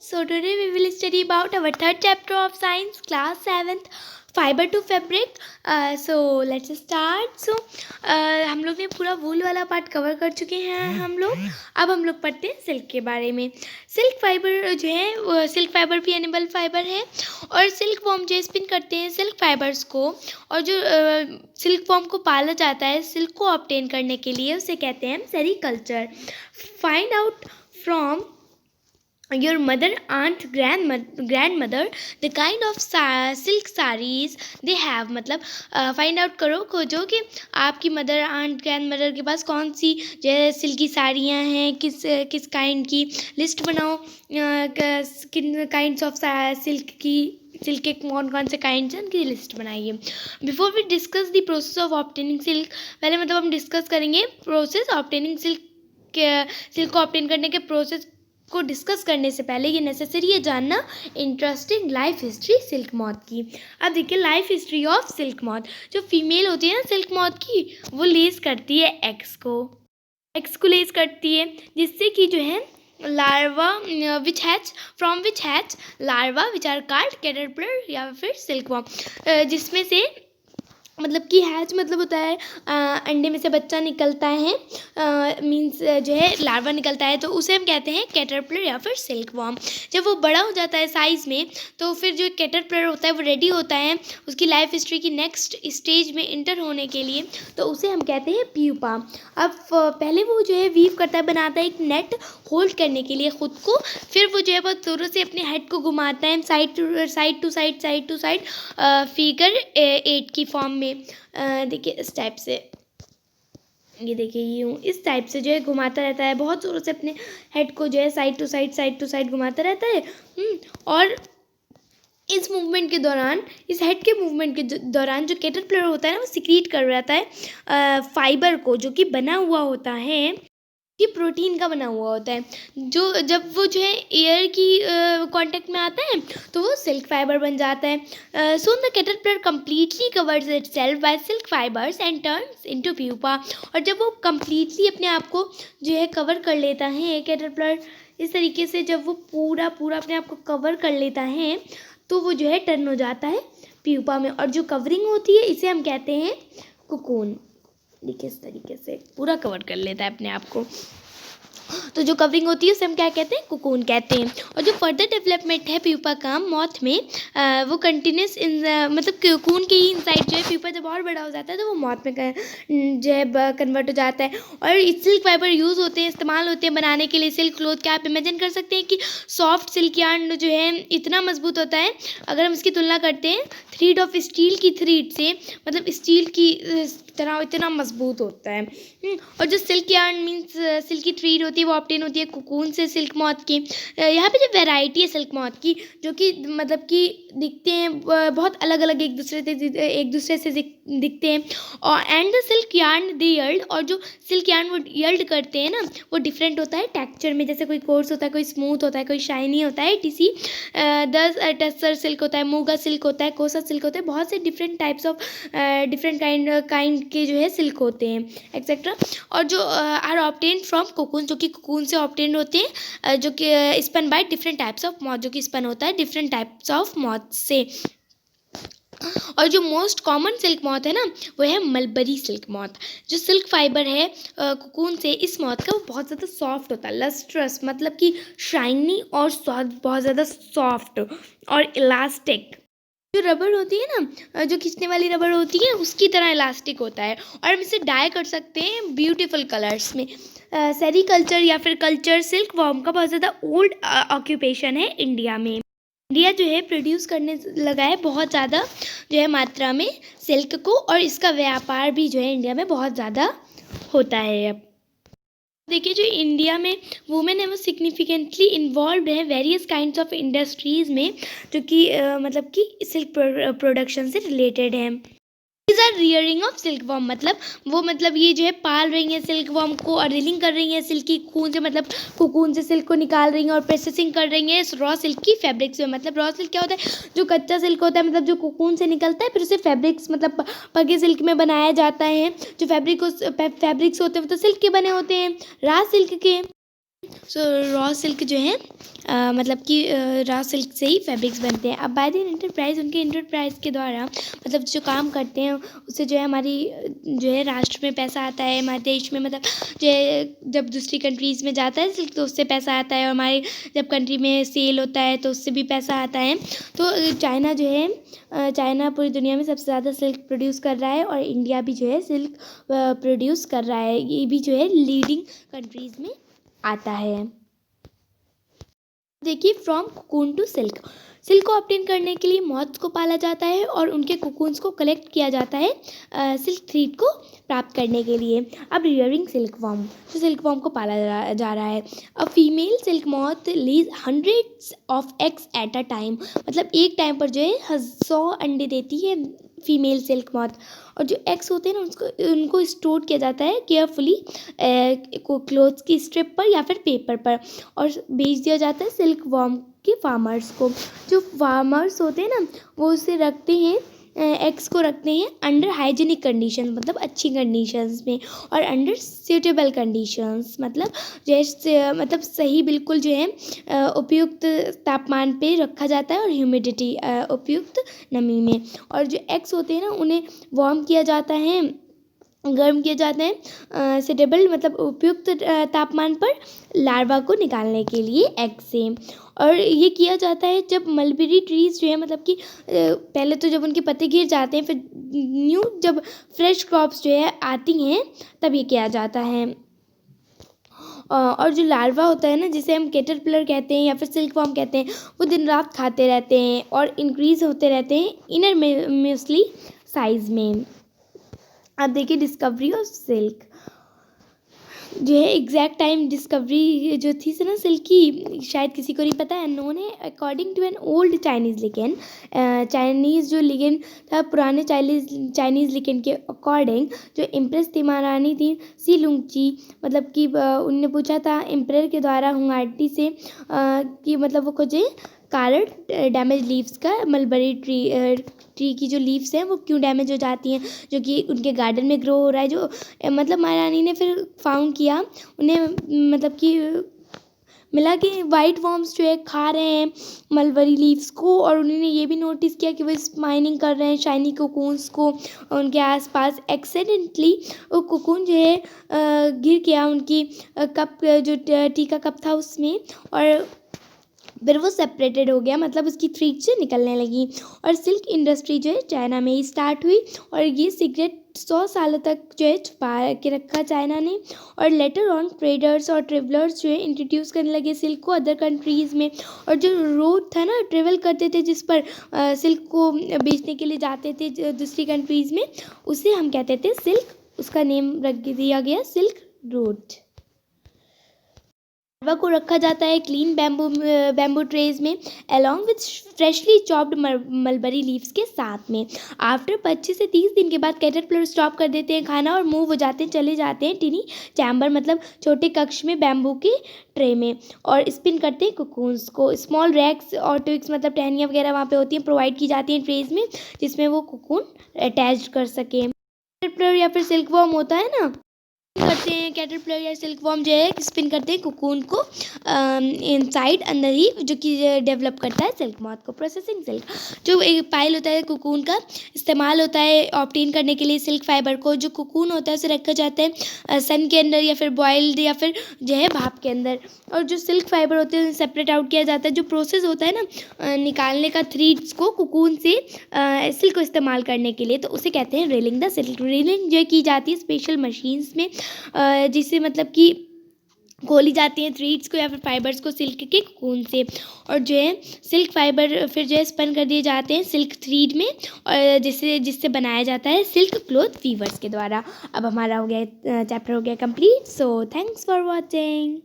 So today we will study about our third chapter of science, class 7th, fiber to fabric. So let's start. So हम लोग ने पूरा वूल वाला part cover कर चुके हैं हम लोग. अब हम लोग पढ़ते हैं सिल्क के बारे में. सिल्क फाइबर जो है वो सिल्क फाइबर भी एनिमल फाइबर है और सिल्क वॉर्म जो स्पिन करते हैं सिल्क फाइबर्स को, और जो सिल्क वॉर्म को पाला जाता है सिल्क को ऑब्टेन करने के लिए, उसे कहते हैं sericulture. Find out from your mother, aunt, grandmother the kind of silk sarees they have. मतलब फाइंड आउट करो, खोजो कि आपकी मदर, आंट, ग्रैंड मदर के पास कौन सी जो है सिल्की साड़ियाँ हैं, किस काइंड की. लिस्ट बनाओ किन काइंड्स ऑफ सिल्क के कौन कौन से काइंड्स हैं उनकी लिस्ट बनाइए. Before we discuss the process of obtaining silk, पहले मतलब हम डिस्कस करेंगे प्रोसेस ऑब्टेनिंग सिल्क को ऑब्टेन करने के प्रोसेस को डिस्कस करने से पहले ये नेसेसरी है जानना interesting life history silk moth की. अब देखिए life history of silk moth. जो फीमेल होती है ना सिल्क मॉथ की, वो लेस करती है एग्स को लेस करती है, जिससे कि जो है larva which hatch larva which are called caterpillar या फिर सिल्क वॉर्म, जिसमें से मतलब कि हैच मतलब होता है अंडे में से बच्चा निकलता है, मीन्स जो है लार्वा निकलता है, तो उसे हम कहते हैं कैटरपिलर या फिर सिल्क वॉर्म. जब वो बड़ा हो जाता है साइज़ में, तो फिर जो कैटरपिलर होता है वो रेडी होता है उसकी लाइफ हिस्ट्री की नेक्स्ट स्टेज में इंटर होने के लिए, तो उसे हम कहते हैं प्यूपा. अब पहले वो जो है वीव करता है, बनाता है एक नेट होल्ड करने के लिए ख़ुद को. फिर वो जो है बहुत ज़ोरों से अपने हेड को घुमाता है साइड टू साइड फिगर 8 की फॉर्म में. देखिए इस टाइप से, ये देखिए यूँ इस टाइप से जो है घुमाता रहता है, बहुत ज़ोरों से अपने हेड को जो है साइड टू साइड घुमाता रहता है. और इस मूवमेंट के दौरान, इस हेड के मूवमेंट के दौरान जो कैटरपिलर होता है ना, वो सिक्रीट कर रहता है फाइबर को, जो कि बना हुआ होता है, ये प्रोटीन का बना हुआ होता है. जो जब वो जो है एयर की कांटेक्ट में आता है तो वो सिल्क फाइबर बन जाता है. Soon the caterpillar completely covers itself by silk fibres and turns into pupa. और जब वो कम्प्लीटली अपने आप को जो है कवर कर लेता है कैटरपिलर, इस तरीके से जब वो पूरा अपने आप को कवर कर लेता है, तो वो जो है टर्न हो जाता है प्यूपा में. और जो कवरिंग होती है इसे हम कहते हैं कोकून. देखिए इस तरीके से पूरा कवर कर लेता है अपने आप को, तो जो कवरिंग होती है उसे हम क्या कहते हैं, कोकून कहते हैं. और जो फर्दर डेवलपमेंट है प्यूपा का मॉथ में, वो कंटिन्यूस मतलब कोकून के ही इनसाइड जो है प्यूपा जब और बड़ा हो जाता है तो वो मॉथ में जो है कन्वर्ट हो जाता है. और सिल्क फाइबर यूज़ होते हैं, इस्तेमाल होते हैं बनाने के लिए सिल्क क्लोथ के. आप इमेजिन कर सकते हैं कि सॉफ्ट सिल्क यार्न जो है इतना मजबूत होता है, अगर हम इसकी तुलना करते हैं थ्रीड ऑफ स्टील की थ्रीड से, मतलब स्टील की तरह इतना मजबूत होता है. और जो सिल्क यार्न मीन्स सिल्क की थ्रीड होती है वो ऑब्टेन होती है कोकून से सिल्क मॉथ की. यहाँ पे जो वैरायटी है सिल्क मॉथ की, जो कि मतलब कि दिखते हैं बहुत अलग अलग एक दूसरे से दिखते हैं. और and the silk yarn they yield, और जो सिल्क यार्न वो यल्ड करते हैं ना, वो डिफरेंट होता है टेक्सचर में. जैसे कोई कोर्स होता है, कोई स्मूथ होता है, कोई शाइनी होता है, टीसी टस्सर सिल्क होता है, मूगा सिल्क होता है, कोसा सिल्क होता है. बहुत से different types of different kind के जो है सिल्क होते हैं एक्सेट्रा. और जो आर ऑब्टेन फ्रॉम कोकून, जो कि कोकून से ऑब्टेन होते हैं, जो कि spun by different types of moth, जो कि स्पन होता है डिफरेंट टाइप्स ऑफ मॉथ से. और जो मोस्ट कॉमन सिल्क मॉथ है ना, वो है मलबरी सिल्क मॉथ. जो सिल्क फाइबर है कोकून से, इस मॉथ का वो बहुत ज़्यादा सॉफ्ट होता है, लस्ट्रस मतलब कि शाइनी और बहुत ज़्यादा सॉफ्ट और इलास्टिक. जो रबड़ होती है ना, जो खींचने वाली रबड़ होती है, उसकी तरह इलास्टिक होता है. और हम इसे डाई कर सकते हैं ब्यूटीफुल कलर्स में. सेरीकल्चर या फिर कल्चर सिल्क वॉर्म का बहुत ज़्यादा ओल्ड ऑक्यूपेशन है इंडिया में. इंडिया जो है प्रोड्यूस करने लगा है बहुत ज़्यादा जो है मात्रा में सिल्क को, और इसका व्यापार भी जो है इंडिया में बहुत ज़्यादा होता है. अब देखिए जो इंडिया में वुमेन है वो सिग्निफिकेंटली इन्वॉल्व है वेरियस काइंड्स ऑफ इंडस्ट्रीज़ में, जो कि मतलब कि सिल्क प्रोडक्शन से रिलेटेड है. Is are rearing of silkworm, मतलब ये जो है पाल रही हैं सिल्क वॉर्म को, और रीलिंग कर रही हैं सिल्क की खून से, मतलब कोकून से सिल्क को निकाल रही हैं, और प्रोसेसिंग कर रही हैं रॉ सिल्क की फैब्रिक्स में. मतलब रॉ सिल्क क्या होता है, जो कच्चा सिल्क होता है, मतलब जो कोकून से निकलता है, फिर उसे फैब्रिक्स मतलब पगे सिल्क में बनाया जाता है. जो फैब्रिक्स होते हैं वो तो सिल्क के बने होते हैं, रॉ सिल्क के. सो रॉ सिल्क जो है मतलब कि रॉ सिल्क से ही फैब्रिक्स बनते हैं। अब बाय द एंटरप्राइज, उनके एंटरप्राइज के द्वारा मतलब जो काम करते हैं उससे जो है हमारी जो है राष्ट्र में पैसा आता है, हमारे देश में मतलब जो है जब दूसरी कंट्रीज़ में जाता है सिल्क तो उससे पैसा आता है, और हमारे जब कंट्री में सेल होता है तो उससे भी पैसा आता है। तो चाइना जो है चाइना पूरी दुनिया में सबसे ज़्यादा सिल्क प्रोड्यूस कर रहा है, और इंडिया भी जो है सिल्क प्रोड्यूस कर रहा है। ये भी जो है लीडिंग कंट्रीज़ में आता है। देखिए, from cocoon to silk, silk को ऑब्टेन करने के लिए मॉथ्स को पाला जाता है और उनके कोकून्स को कलेक्ट किया जाता है सिल्क थ्रेड को प्राप्त करने के लिए। अब रियरिंग सिल्क वॉर्म, जो सिल्क वॉर्म को पाला जा रहा है। अब female silk moth lays hundreds of eggs at a time, मतलब एक टाइम पर जो है 100 अंडे देती है फीमेल सिल्क मॉथ। और जो एग्स होते हैं ना उनको स्टोर किया जाता है केयरफुली क्लोथ्स की स्ट्रिप पर या फिर पेपर पर, और बेच दिया जाता है सिल्क वॉर्म के फार्मर्स को। जो फार्मर्स होते हैं ना वो उसे रखते हैं एग्स को रखते हैं अंडर हाइजीनिक कंडीशन, मतलब अच्छी कंडीशंस में, और अंडर सूटेबल कंडीशंस, मतलब जैसे मतलब सही बिल्कुल जो है उपयुक्त तापमान पे रखा जाता है, और ह्यूमिडिटी उपयुक्त नमी में। और जो एग्स होते हैं ना उन्हें वार्म किया जाता है, गर्म किए जाते हैं सुटेबल मतलब उपयुक्त तापमान पर लार्वा को निकालने के लिए एग से। और ये किया जाता है जब मलबेरी ट्रीज़ जो है मतलब कि पहले तो जब उनके पत्ते गिर जाते हैं, फिर न्यू जब फ्रेश क्रॉप्स जो है आती हैं तब ये किया जाता है। और जो लार्वा होता है ना जिसे हम कैटरपिलर कहते हैं या फिर सिल्क वॉर्म कहते हैं, वो दिन रात खाते रहते हैं और इंक्रीज़ होते रहते हैं इनर म्यूसली साइज़ में। अब देखिए डिस्कवरी ऑफ सिल्क, जो है एग्जैक्ट टाइम डिस्कवरी जो थी ना सिल्क की शायद किसी को नहीं पता है। नोन है according to an old Chinese legend, Chinese जो लिगेंड था पुराने चाइनीज़ लिगेंड के अकॉर्डिंग, जो इम्प्रेस थी महारानी थी सी लुंगची, मतलब कि उनने पूछा था एम्परर के द्वारा हुंगाटी से कि मतलब वो खोजे कारण डैमेज लीव्स का, मलबरी ट्री की जो लीव्स हैं वो क्यों डैमेज हो जाती हैं, जो कि उनके गार्डन में ग्रो हो रहा है। जो मतलब महारानी ने फिर फाउंड किया, उन्हें मतलब कि मिला कि वाइट वॉर्म्स जो है खा रहे हैं मलबरी लीव्स को, और उन्होंने ये भी नोटिस किया कि वो स्पाइनिंग कर रहे हैं शाइनी कोकून्स को उनके आसपास। एक्सीडेंटली वो कोकून जो है गिर गया उनकी कप, जो टी का कप था उसमें, और फिर वो सेपरेटेड हो गया, मतलब उसकी थ्रेड से निकलने लगी। और सिल्क इंडस्ट्री जो है चाइना में ही स्टार्ट हुई, और ये सीक्रेट 100 सालों तक जो है छुपा के रखा चाइना ने। और लेटर ऑन ट्रेडर्स और ट्रेवलर्स जो है इंट्रोड्यूस करने लगे सिल्क को अदर कंट्रीज़ में। और जो रोड था ना ट्रेवल करते थे जिस पर सिल्क को बेचने के लिए जाते थे दूसरी कंट्रीज़ में, उसे हम कहते थे सिल्क, उसका नेम रख दिया गया सिल्क रोड। लार्वा को रखा जाता है क्लीन बैम्बू ट्रेज में along with freshly chopped mulberry leaves के साथ में। आफ्टर 25 से 30 दिन के बाद कैटरपिलर स्टॉप कर देते हैं खाना और मूव हो जाते हैं, चले जाते हैं टिनी चैम्बर, मतलब छोटे कक्ष में बैम्बू के ट्रे में, और स्पिन करते हैं कोकून्स को। स्मॉल रैक्स और ट्विक्स मतलब टहनियाँ वगैरह वहाँ पे होती हैं, प्रोवाइड की जाती हैं ट्रेज में, जिसमें वो कोकून अटैच कर सकें। कैटरपिलर या फिर सिल्क वॉर्म होता है ना, करते हैं कैटरपिलर या सिल्क वॉर्म जो है स्पिन करते हैं कोकून को इनसाइड अंदर ही, जो कि डेवलप करता है सिल्क मॉथ को। प्रोसेसिंग सिल्क, जो एक पाइल होता है कोकून का, इस्तेमाल होता है ऑब्टेन करने के लिए सिल्क फाइबर को। जो कोकून होता है उसे रखा जाता है सन के अंदर या फिर बॉइल्ड या फिर जो है भाप के अंदर, और जो सिल्क फाइबर होते हैं उन्हें सेपरेट आउट किया जाता है। जो प्रोसेस होता है ना निकालने का थ्रेड्स को कोकून से सिल्क को इस्तेमाल करने के लिए, तो उसे कहते हैं रीलिंग द सिल्क। रीलिंग जो की जाती है स्पेशल मशीन्स में, जिससे मतलब कि खोली जाती हैं थ्रेड्स को या फिर फाइबर्स को सिल्क के कोकून से, और जो है सिल्क फाइबर फिर जो है स्पन कर दिए जाते हैं सिल्क थ्रेड में, और जिससे बनाया जाता है सिल्क क्लॉथ वीवर्स के द्वारा। अब हमारा हो गया चैप्टर हो गया complete. So thanks for watching.